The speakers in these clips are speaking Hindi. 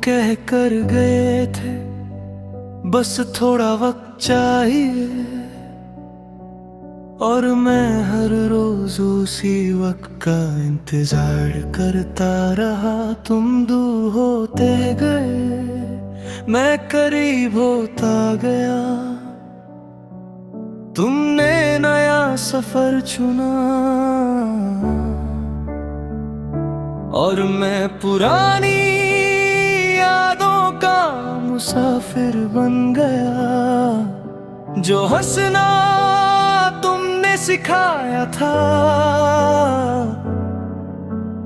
कह कर गए थे बस थोड़ा वक्त चाहिए, और मैं हर रोज उसी वक्त का इंतजार करता रहा। तुम दूर होते गए, मैं करीब होता गया। तुमने नया सफर चुना और मैं पुरानी यादों का मुसाफिर बन गया। जो हंसना तुमने सिखाया था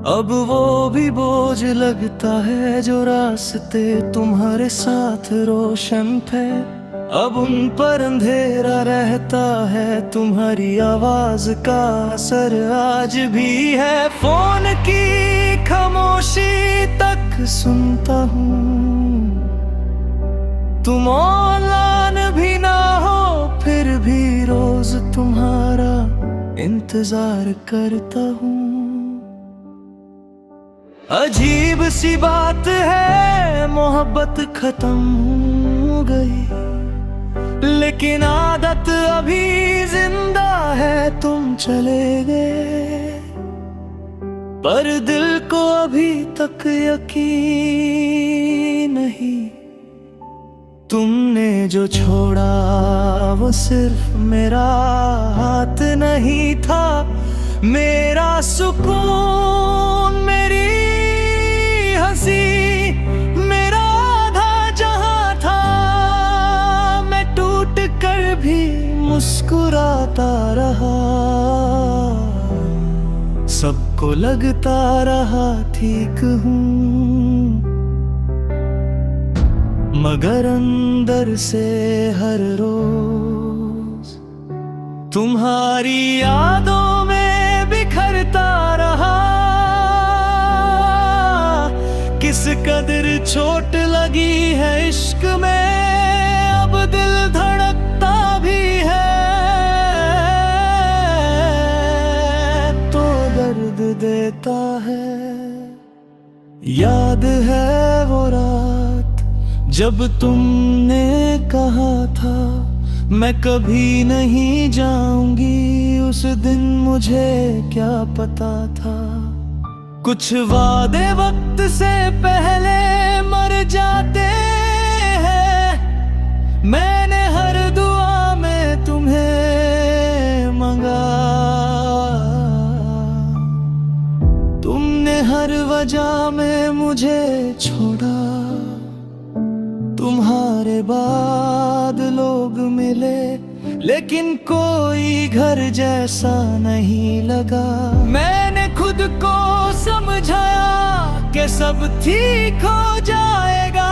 अब वो भी बोझ लगता है। जो रास्ते तुम्हारे साथ रोशन थे अब उन पर अंधेरा रहता है। तुम्हारी आवाज का असर आज भी है। फोन की खामोशी तक सुनता हूँ, तुम ऑनलाइन भी ना हो फिर भी रोज तुम्हारा इंतजार करता हूँ। अजीब सी बात है, मोहब्बत खत्म हो गई लेकिन आदत अभी जिंदा है। तुम चले गए पर दिल को अभी तक यकीन नहीं। तुमने जो छोड़ा वो सिर्फ मेरा हाथ नहीं था, मेरा सुकून, मेरी हंसी, मेरा आधा जहां था। मैं टूट कर भी मुस्कुराता रहा, सबको लगता रहा ठीक हूँ, मगर अंदर से हर रोज तुम्हारी यादों में बिखरता रहा। किस कदर चोट लगी है इश्क में, अब दिल धड़कता भी है तो दर्द देता है। याद है वो रात जब तुमने कहा था मैं कभी नहीं जाऊंगी। उस दिन मुझे क्या पता था कुछ वादे वक्त से पहले मर जाते हैं। मैंने हर दुआ में तुम्हें मंगा, तुमने हर वजह में मुझे छोड़ा। तुम्हारे बाद लोग मिले लेकिन कोई घर जैसा नहीं लगा। मैंने खुद को समझाया कि सब ठीक हो जाएगा,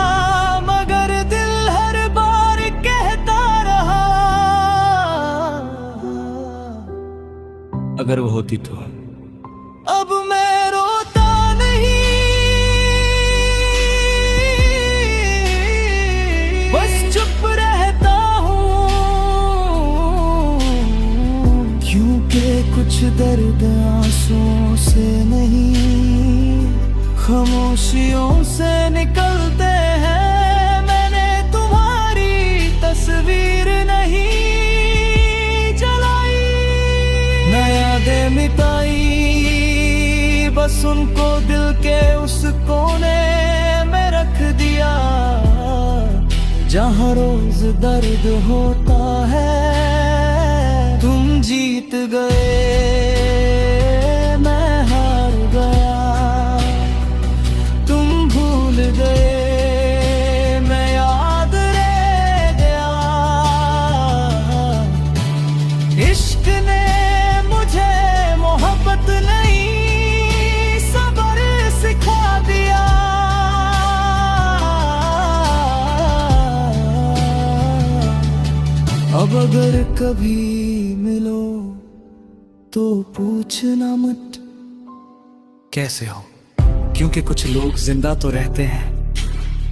मगर दिल हर बार कहता रहा अगर वो होती तो। अब मैं रोता नहीं, बस चुप रहता हूँ, क्योंकि कुछ दर्द आंसुओं से नहीं खामोशियों से निकलते हैं। मैंने तुम्हारी तस्वीर नहीं जलाई, न यादें मिटाई, बस उनको दिल के उस कोने में रख दिया जहाँ रोज दर्द होता है। तुम जीत गए, मैं हार गया। तुम भूल गए, मैं याद रह गया। इश्क ने मुझे मोहब्बत नहीं सबर सिखा दिया। अब अगर कभी मिलो तो पूछना मत कैसे हो, क्योंकि कुछ लोग जिंदा तो रहते हैं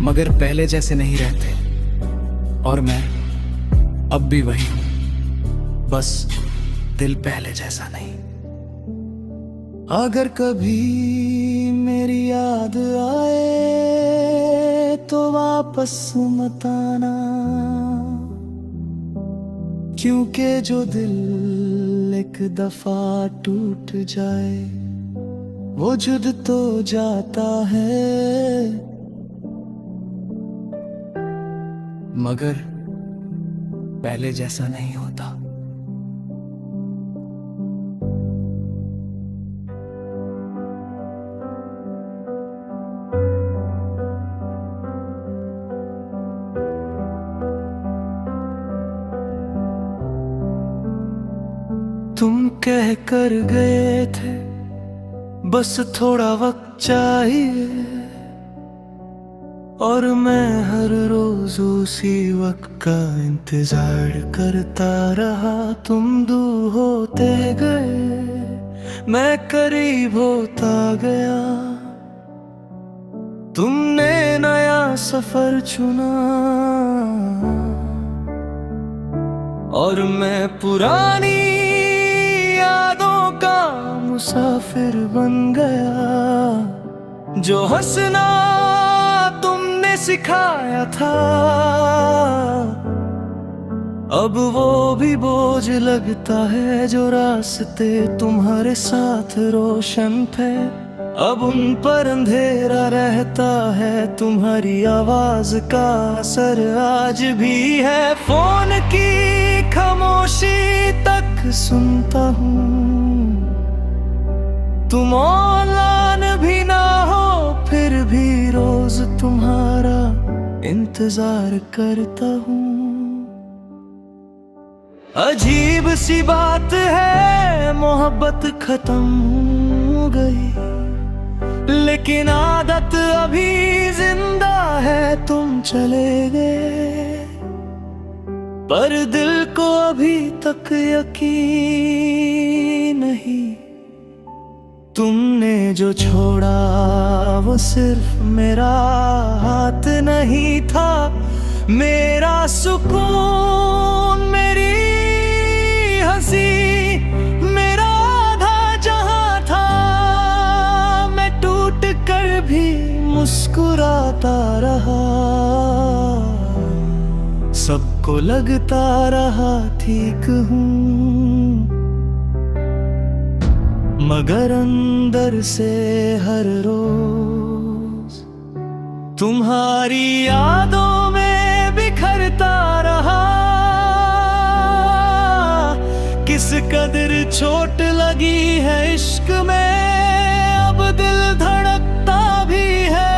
मगर पहले जैसे नहीं रहते। और मैं अब भी वही हूं, बस दिल पहले जैसा नहीं। अगर कभी मेरी याद आए तो वापस मत आना, क्योंकि जो दिल एक दफा टूट जाए वो जुद तो जाता है, मगर पहले जैसा नहीं होता। तुम कह कर गए थे बस थोड़ा वक्त चाहिए, और मैं हर रोज उसी वक्त का इंतजार करता रहा। तुम दूर होते गए, मैं करीब होता गया। तुमने नया सफर चुना और मैं पुरानी यादों का मुसाफिर बन गया। जो हंसना तुमने सिखाया था अब वो भी बोझ लगता है। जो रास्ते तुम्हारे साथ रोशन थे अब उन पर अंधेरा रहता है। तुम्हारी आवाज का असर आज भी है। फोन की खामोशी तक सुनता हूँ, तुम ऑनलाइन भी ना हो फिर भी रोज तुम्हारा इंतजार करता हूँ। अजीब सी बात है, मोहब्बत खत्म हो गई लेकिन आदत अभी जिंदा है। तुम चले गए पर दिल को अभी तक यकीन नहीं। तुमने जो छोड़ा वो सिर्फ मेरा हाथ नहीं था, मेरा सुकून, मेरी हंसी, मेरा आधा जहां था। मैं टूट कर भी मुस्कुराता रहा, सबको लगता रहा ठीक हूँ, मगर अंदर से हर रोज तुम्हारी यादों में बिखरता रहा। किस कदर चोट लगी है इश्क में, अब दिल धड़कता भी है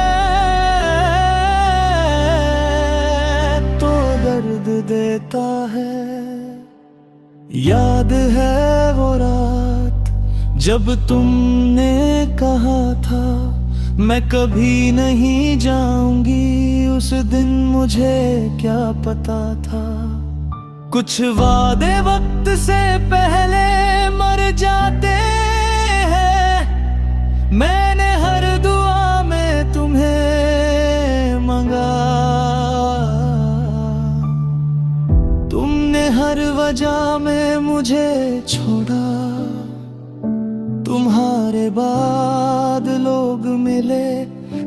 तो दर्द देता है। याद है वो रात जब तुमने कहा था मैं कभी नहीं जाऊंगी। उस दिन मुझे क्या पता था, कुछ वादे वक्त से पहले मर जाते हैं। मैंने हर दुआ में तुम्हें मंगा, तुमने हर वजह में मुझे छोड़ा। तुम्हारे बाद लोग मिले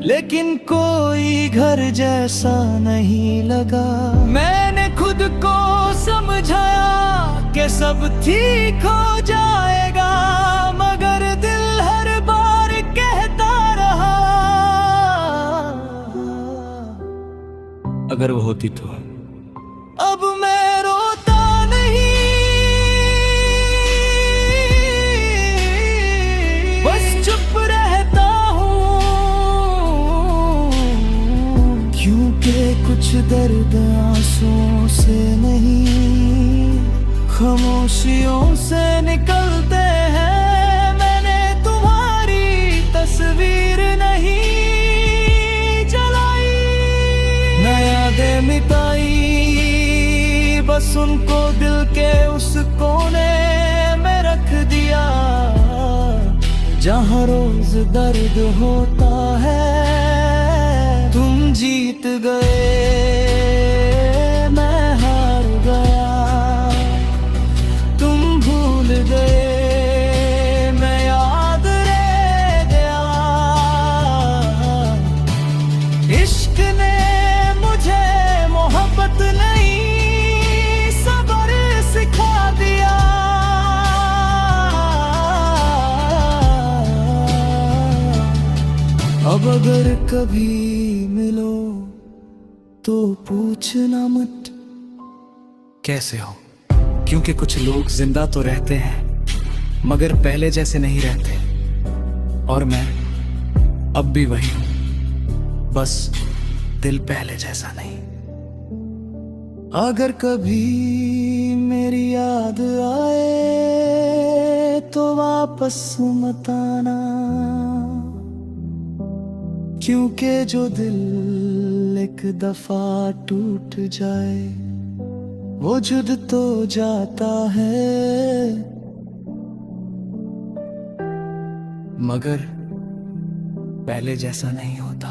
लेकिन कोई घर जैसा नहीं लगा। मैंने खुद को समझाया कि सब ठीक हो जाएगा, मगर दिल हर बार कहता रहा अगर वो होती तो। अब मैं रोता नहीं, बस चुप रहता हूँ, क्योंकि कुछ दर्द आंसुओं से नहीं खामोशियों से निकलते हैं। मैंने तुम्हारी तस्वीर नहीं जलाई, न यादें मिटाई, बस उनको दिल के उस कोने में रख दिया जहाँ रोज दर्द होता है। तुम जीत गए, मैं हार गया। तुम भूल गए, मैं याद रह गया। इश्क ने अगर कभी मिलो तो पूछना मत कैसे हो, क्योंकि कुछ लोग जिंदा तो रहते हैं मगर पहले जैसे नहीं रहते। और मैं अब भी वही हूं, बस दिल पहले जैसा नहीं। अगर कभी मेरी याद आए तो वापस मत आना, क्योंकि जो दिल एक दफा टूट जाए वो जुद तो जाता है मगर पहले जैसा नहीं होता।